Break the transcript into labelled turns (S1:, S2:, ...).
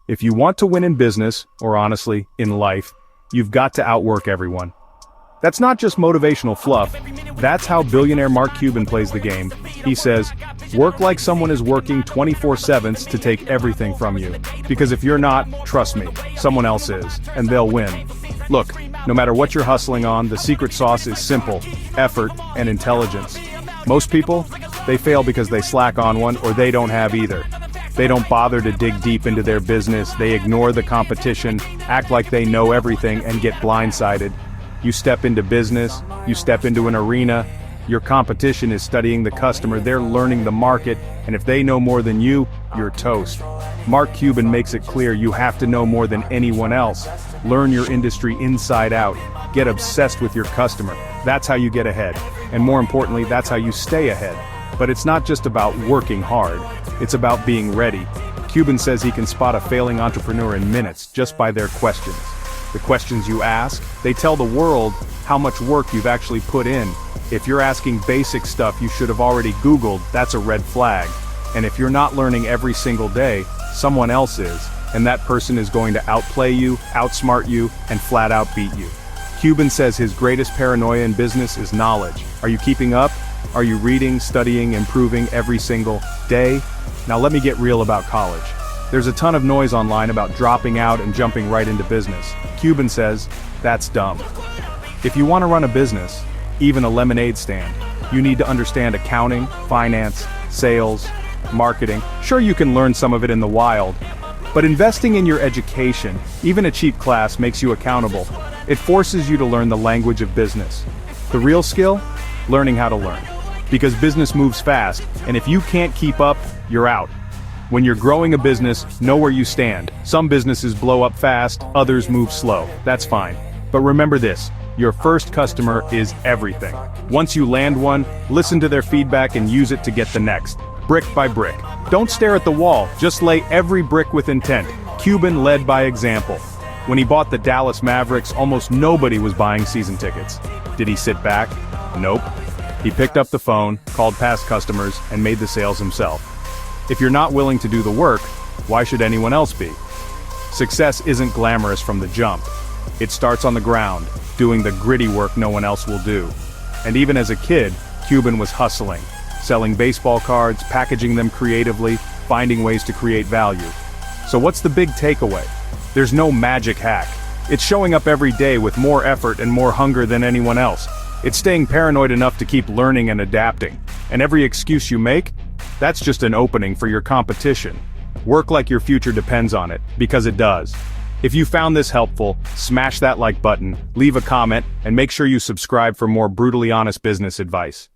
S1: If you want to win in business, or honestly, in life, you've got to outwork everyone. That's not just motivational fluff, that's how billionaire Mark Cuban plays the game. He says, work like someone is working 24/7 to take everything from you. Because if you're not, trust me, someone else is, and they'll win. Look, no matter what you're hustling on, the secret sauce is simple: effort and intelligence. Most people, they fail because they slack on one or they don't have either. They don't bother to dig deep into their business, they ignore the competition, act like they know everything, and get blindsided. You step into business, you step into an arena, your competition is studying the customer, they're learning the market, and if they know more than you, you're toast. Mark Cuban makes it clear you have to know more than anyone else. Learn your industry inside out. Get obsessed with your customer. That's how you get ahead. And more importantly, that's how you stay ahead. But it's not just about working hard, it's about being ready. Cuban says he can spot a failing entrepreneur in minutes just by their questions. The questions you ask, they tell the world how much work you've actually put in. If you're asking basic stuff you should have already Googled, that's a red flag. And if you're not learning every single day, someone else is, and that person is going to outplay you, outsmart you, and flat out beat you. Cuban says his greatest paranoia in business is knowledge. Are you keeping up? Are you reading, studying, improving every single day? Now let me get real about college. There's a ton of noise online about dropping out and jumping right into business. Cuban says, that's dumb. If you want to run a business, even a lemonade stand, you need to understand accounting, finance, sales, marketing. Sure, you can learn some of it in the wild, but investing in your education, even a cheap class, makes you accountable. It forces you to learn the language of business. The real skill? Learning how to learn. Because business moves fast, and if you can't keep up, you're out. When you're growing a business, know where you stand. Some businesses blow up fast, others move slow. That's fine. But remember this, your first customer is everything. Once you land one, listen to their feedback and use it to get the next. Brick by brick. Don't stare at the wall, just lay every brick with intent. Cuban led by example. When he bought the Dallas Mavericks, almost nobody was buying season tickets. Did he sit back? Nope. He picked up the phone, called past customers, and made the sales himself. If you're not willing to do the work, why should anyone else be? Success isn't glamorous from the jump. It starts on the ground, doing the gritty work no one else will do. And even as a kid, Cuban was hustling, selling baseball cards, packaging them creatively, finding ways to create value. So what's the big takeaway? There's no magic hack. It's showing up every day with more effort and more hunger than anyone else. It's staying paranoid enough to keep learning and adapting. And every excuse you make, that's just an opening for your competition. Work like your future depends on it, because it does. If you found this helpful, smash that like button, leave a comment, and make sure you subscribe for more brutally honest business advice.